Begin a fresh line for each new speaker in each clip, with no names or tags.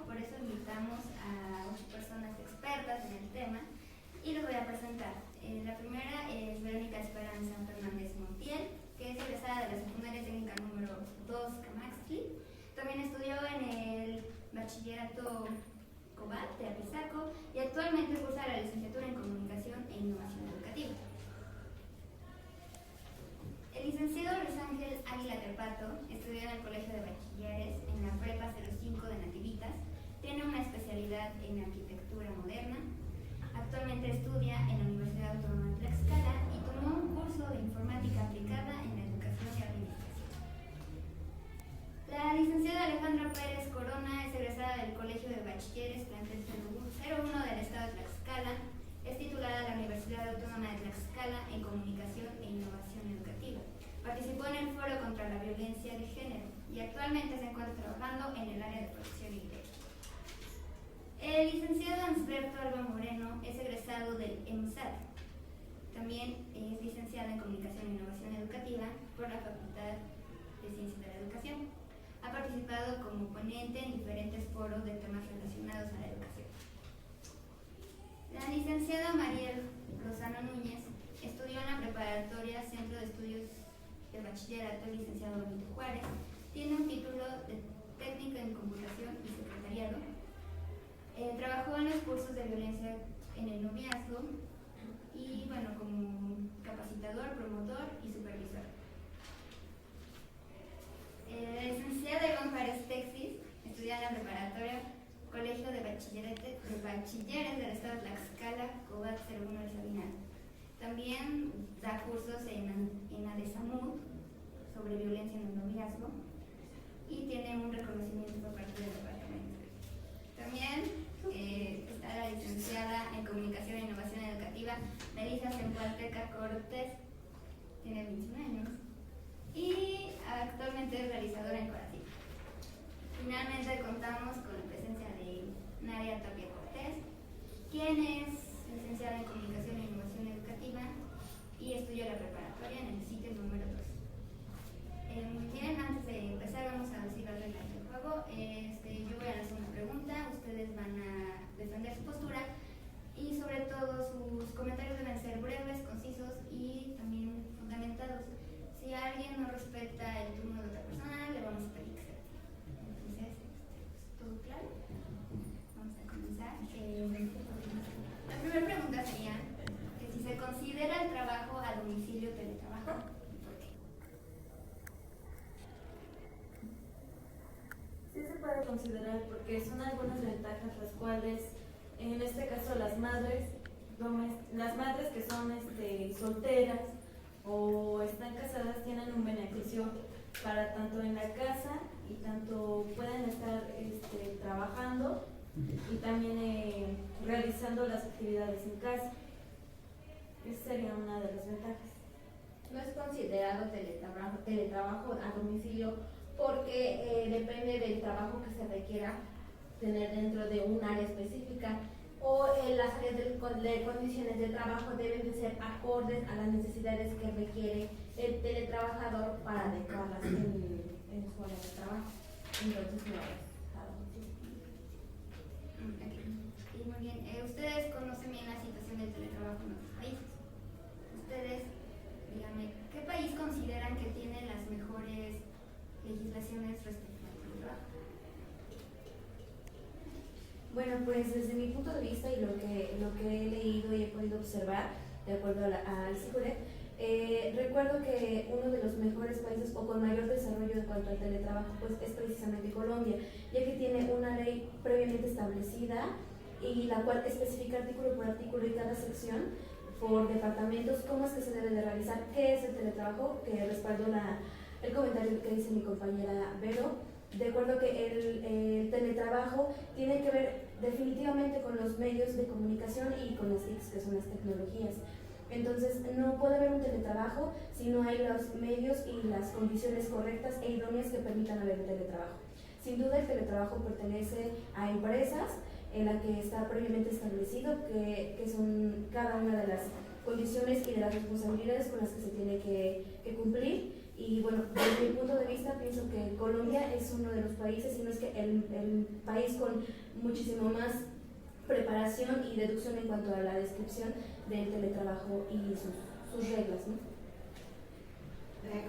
Por eso invitamos a 8 personas expertas en el tema y los voy a presentar. La primera es Verónica Esperanza Fernández Montiel, que es egresada de la secundaria técnica número 2 Camaxtli. También estudió en el bachillerato Cobat de Apizaco y actualmente cursa la licenciatura en Comunicación e Innovación Educativa. El licenciado Luis Ángel Águila Terpato estudió en el Colegio de Bachilleres en la Prepa 05 de Nativitas. Tiene una especialidad en arquitectura moderna. Actualmente estudia en la Universidad Autónoma de Tlaxcala y tomó un curso de informática aplicada en la educación y administración. La licenciada Alejandra Pérez Corona es egresada del Colegio de Bachilleres plantel 01 del Estado de Tlaxcala. Es titulada de la Universidad Autónoma de Tlaxcala en Comunicación e Innovación Educativa. Participó en el Foro contra la Violencia de Género y actualmente se encuentra trabajando en el área de producción y directo. El licenciado Ansberto Alba Moreno es egresado del EMSAT. También es licenciado en Comunicación e Innovación Educativa por la Facultad de Ciencias de la Educación. Ha participado como ponente en diferentes foros de temas relacionados a la educación. La licenciada Mariel Lozano Núñez estudió en la preparatoria Centro de Estudios de Bachillerato Licenciado Benito Juárez. Tiene un título de técnico en computación y secretariado. Trabajó en los cursos de violencia en el noviazgo y como capacitador, promotor y supervisor. La licenciada Iván Párez Texis estudió en la preparatoria Colegio de Bachilleres del Estado de Tlaxcala, Cobat 01 de Sabinal. También da cursos en ADESAMUD sobre violencia en el noviazgo y tiene un reconocimiento por parte del departamento. También está la licenciada en Comunicación e Innovación Educativa Melissa Zempoalteca Cortés, tiene 21 años y actualmente es realizadora en Corazón. Finalmente contamos con la presencia de Nadia Tapia Cortés, quien es licenciada en Comunicación e Innovación Educativa y estudió la preparatoria en el sitio número 2. Muy bien, antes de empezar vamos a decir las reglas del juego. Yo voy a hacer una pregunta, ustedes van a defender su postura y sobre todo sus comentarios deben ser breves, concisos y también fundamentados. Si alguien no respeta el turno de otra persona, le vamos a pedir que se retire. Entonces, ¿todo claro? Vamos a comenzar. La primera pregunta sería que si se considera el trabajo a domicilio teletrabajo.
Sí se puede considerar porque son algunas ventajas las cuales, en este caso las madres que son solteras o están casadas tienen un beneficio para tanto en la casa y tanto pueden estar trabajando y también realizando las actividades en casa. Esa sería una de las ventajas.
No es considerado teletrabajo a domicilio porque depende del trabajo que se requiera tener dentro de un área específica o las áreas de condiciones de trabajo deben de ser acordes a las necesidades que requiere el teletrabajador para adecuarlas en su área de trabajo. Entonces no es a domicilio.
Y muy bien, ustedes conocen bien la situación del teletrabajo en otros países. Ustedes, díganme, ¿qué país consideran que tiene las mejores legislaciones respecto al teletrabajo?
Bueno, pues desde mi punto de vista y lo que he leído y he podido observar, de acuerdo al CIGUREC, recuerdo que uno de los mejores países o con mayor desarrollo en cuanto al teletrabajo pues es precisamente Colombia, ya que tiene una ley previamente establecida y la cual especifica artículo por artículo y cada sección por departamentos cómo es que se debe de realizar, qué es el teletrabajo, que respaldó el comentario que dice mi compañera Vero. de acuerdo que el teletrabajo tiene que ver definitivamente con los medios de comunicación y con las TICs, que son las tecnologías. Entonces, no puede haber un teletrabajo si no hay los medios y las condiciones correctas e idóneas que permitan haber un teletrabajo. Sin duda, el teletrabajo pertenece a empresas en la que está previamente establecido que son cada una de las condiciones y de las responsabilidades con las que se tiene que cumplir. Y bueno, desde mi punto de vista, pienso que Colombia es uno de los países, si no es que el país con muchísimo más preparación y deducción en cuanto a la descripción del teletrabajo y sus reglas, ¿no?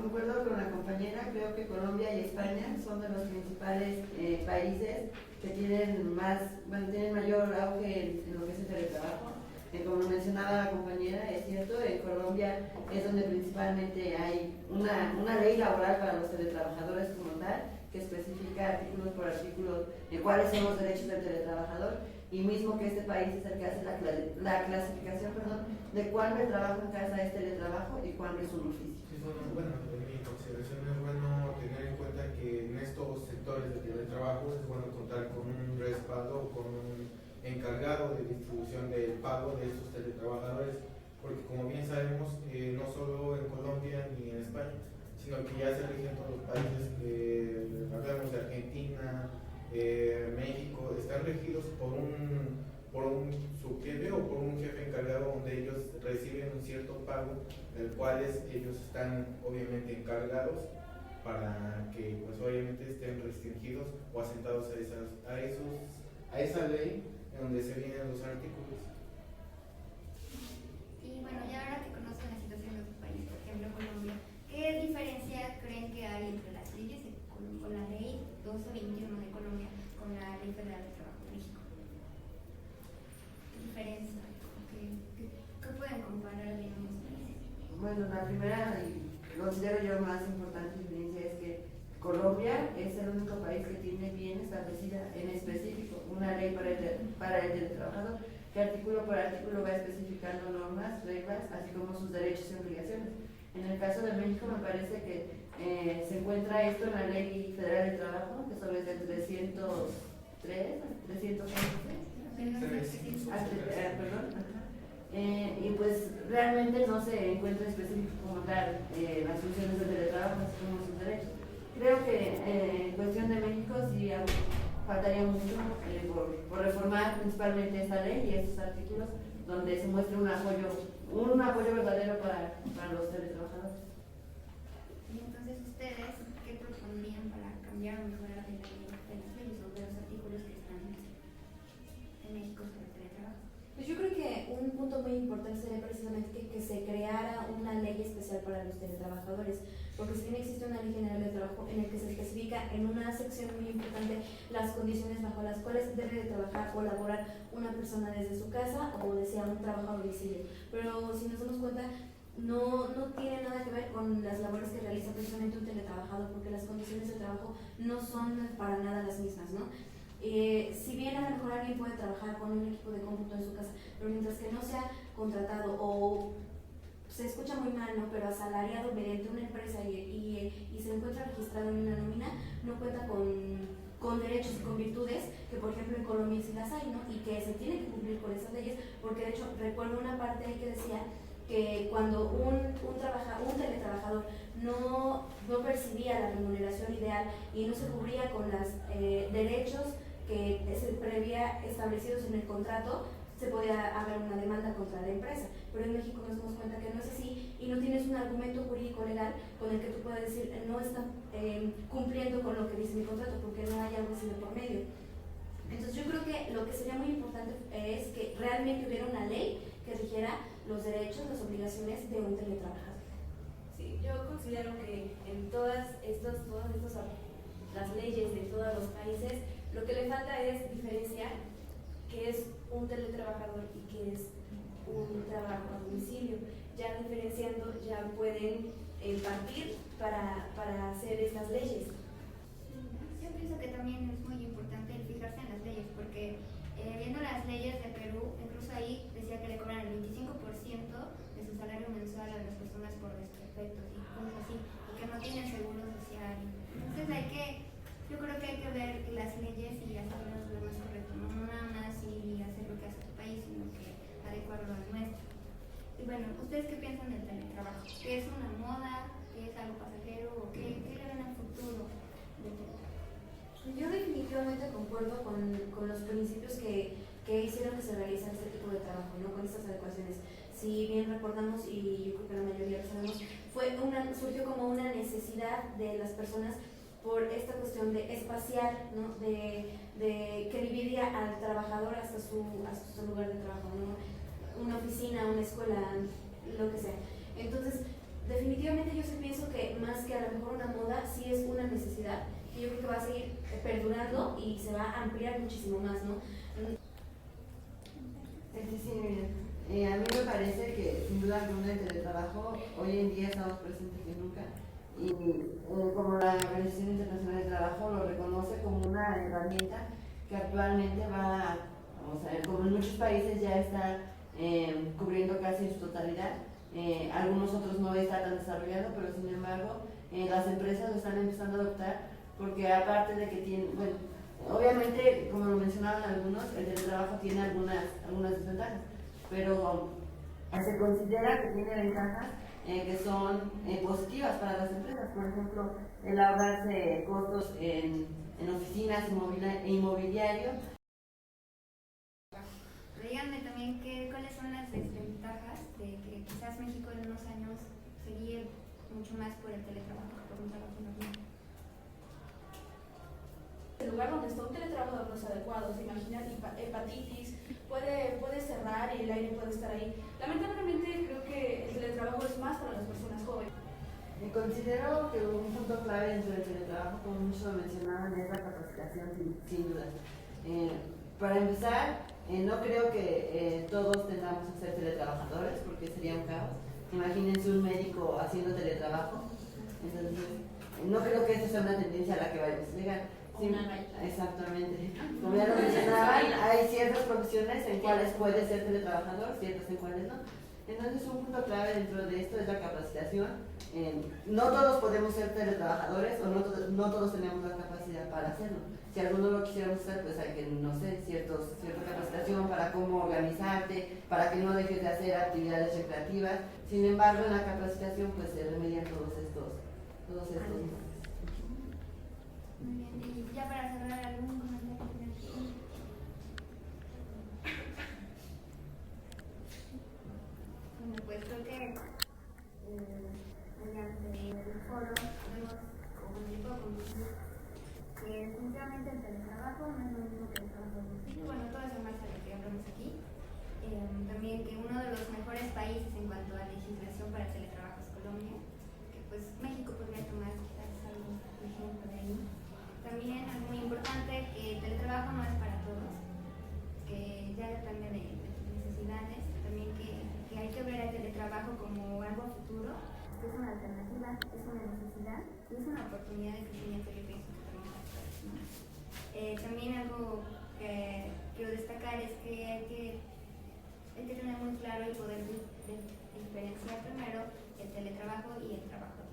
Concuerdo con la compañera, creo que Colombia y España son de los principales países que tienen mayor auge en lo que es el teletrabajo. Como mencionaba la compañera, es cierto, en Colombia es donde principalmente hay una ley laboral para los teletrabajadores como tal, que especifica artículos por artículo cuáles son los derechos del teletrabajador, y mismo que este país es el que hace la clasificación de cuándo el trabajo en casa es teletrabajo y cuándo es un oficio.
Bueno, en mi consideración es bueno tener en cuenta que en estos sectores de teletrabajo es bueno contar con un respaldo, con un encargado de distribución del pago de estos teletrabajadores, porque como bien sabemos, no solo en Colombia ni en España, sino que ya se rigen todos los países, hablamos de Argentina, México, están regidos por un subjefe o por un jefe encargado donde ellos reciben un cierto pago, del cual ellos están obviamente encargados para que pues obviamente estén restringidos o asentados a esa ley en donde se vienen los artículos.
Y bueno, ya ahora que conocen la situación de otros países, por ejemplo Colombia, ¿qué diferencia creen que hay entre las leyes con la ley 1221 de Colombia con la ley federal de trabajo de México? ¿Qué diferencia? ¿Qué pueden comparar de ambos países?
Bueno, la primera y considero yo más importante diferencia es que Colombia es el único país que tiene bien establecida en específico una ley para el teletrabajador, que artículo por artículo va especificando normas, reglas, así como sus derechos y obligaciones. En el caso de México me parece que se encuentra esto en la Ley Federal de Trabajo, que sobre el 303, 311, y pues realmente no se encuentra específico como tal las funciones del teletrabajo, así como sus derechos. Creo que en cuestión de México sí faltaría mucho por reformar principalmente esta ley y estos artículos donde se muestre un apoyo verdadero para los teletrabajadores.
Y entonces ustedes, ¿qué propondrían para cambiar o mejorar de las leyes o de los artículos que están en México sobre el teletrabajo?
Pues yo creo que un punto muy importante sería precisamente que se creara una ley especial para los teletrabajadores, porque si bien existe una ley general de trabajo en la que se especifica en una sección muy importante las condiciones bajo las cuales debe de trabajar o laborar una persona desde su casa o desea un trabajo a domicilio, pero si nos damos cuenta no tiene nada que ver con las labores que realiza precisamente un teletrabajador, porque las condiciones de trabajo no son para nada las mismas, ¿no? Si bien a lo mejor alguien puede trabajar con un equipo de cómputo en su casa, pero mientras que no sea contratado o se escucha muy mal, ¿no? Pero asalariado mediante una empresa y se encuentra registrado en una nómina, no cuenta con derechos y con virtudes que por ejemplo en Colombia sí las hay, ¿no? Y que se tiene que cumplir con esas leyes, porque de hecho recuerdo una parte ahí que decía que cuando un teletrabajador no percibía la remuneración ideal y no se cubría con los derechos que se previa establecidos en el contrato, se podía haber una demanda contra la empresa. Pero en México nos damos cuenta que no es así y no tienes un argumento jurídico legal con el que tú puedas decir no están cumpliendo con lo que dice mi contrato, porque no hay algo así de por medio. Entonces yo creo que lo que sería muy importante es que realmente hubiera una ley que rigiera los derechos, las obligaciones de un teletrabajador.
Sí, yo considero que en todas las leyes de todos los países, lo que le falta es diferenciar qué es un teletrabajador y qué es un trabajo a domicilio. Ya diferenciando, ya pueden partir para hacer estas leyes.
Yo pienso que también es muy importante el fijarse en las leyes, porque viendo las leyes de Perú, incluso ahí decía que le cobran el 25% de su salario mensual a las personas por desperfectos y cosas así, y que no tienen seguro social. Entonces yo creo lo más correcto, no nada más ir a hacer lo que hace tu país, sino que adecuarlo al nuestro. Y bueno, ¿ustedes qué piensan del teletrabajo? ¿Qué es una moda? ¿Qué es algo pasajero? ¿O qué le ven al futuro del teletrabajo?
Yo definitivamente concuerdo con los principios que hicieron que se realizara este tipo de trabajo, ¿no? Con estas adecuaciones. Si bien recordamos, y yo creo que la mayoría lo sabemos, surgió como una necesidad de las personas por esta cuestión de espacial, ¿no? de que dividía al trabajador hasta su lugar de trabajo, ¿no? Una oficina, una escuela, lo que sea. Entonces, definitivamente yo sí pienso que más que a lo mejor una moda, sí es una necesidad, y yo creo que va a seguir perdurando y se va a ampliar muchísimo más, ¿no?
Sí, mira, a mí me parece que sin duda alguna el teletrabajo hoy en día está más presente que nunca, y como la Organización Internacional del Trabajo lo reconoce como una herramienta que actualmente va, vamos a ver, como en muchos países ya está cubriendo casi en su totalidad, algunos otros no está tan desarrollado, pero sin embargo las empresas lo están empezando a adoptar, porque aparte de que tienen, bueno, obviamente, como lo mencionaban algunos, el teletrabajo tiene algunas desventajas, pero se considera que tiene ventajas que son positivas para las empresas. Por ejemplo, el ahorrarse costos en oficinas e inmobiliario.
Díganme también cuáles son las desventajas de que quizás México en unos años seguir mucho más por el teletrabajo que por un trabajo normal.
El lugar donde está un teletrabajo no es adecuado, se imaginan hepatitis, puede cerrar y el aire puede estar ahí. Lamentablemente creo que el teletrabajo es más para las personas jóvenes.
Considero que un punto clave dentro del teletrabajo, como muchos lo mencionaban, es la capacitación, sin duda. Para empezar, no creo que todos tengamos que ser teletrabajadores, porque sería un caos. Imagínense un médico haciendo teletrabajo. Entonces, no creo que esta sea una tendencia a la que vayamos a llegar. Sí, exactamente. Como ya lo mencionaban, hay ciertas profesiones en cuales puede ser teletrabajador, ciertas en cuales no. Entonces, un punto clave dentro de esto es la capacitación. No todos podemos ser teletrabajadores, o no todos tenemos la capacidad para hacerlo. Si alguno lo quisiéramos hacer, pues hay que, no sé, cierta capacitación para cómo organizarte, para que no dejes de hacer actividades recreativas. Sin embargo, en la capacitación pues se remedian todos estos
Muy bien, y ya para cerrar, ¿algún comentario? Bueno, pues creo que mediante el foro hemos concluir que definitivamente el teletrabajo no es lo mismo que el trabajo domicilio. Bueno, todo eso más a lo que hablamos aquí. También que uno de los mejores países en cuanto a legislación para el teletrabajo es Colombia, que pues México podría tomar quizás algún ejemplo de ahí. También algo muy importante, que el teletrabajo no es para todos, que ya depende de tus necesidades. También que hay que ver el teletrabajo como algo futuro, que es una alternativa, es una necesidad y es una oportunidad de crecimiento, yo pienso que también para todos, ¿no? También algo que quiero destacar es que hay que tener muy claro y poder diferenciar primero el teletrabajo y el trabajo.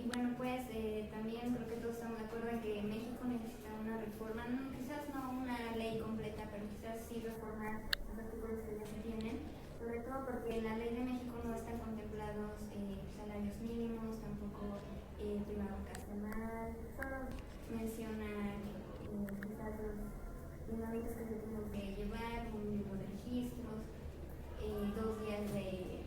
Y bueno, pues también creo que todos estamos de acuerdo en que México necesita una reforma, quizás no una ley completa, pero quizás sí reformar los artículos que ya se tienen, sobre todo porque en la ley de México no están contemplados salarios mínimos, tampoco prima vacacional, solo menciona quizás los lineamientos que se tienen que llevar, un libro de registros, 2 días de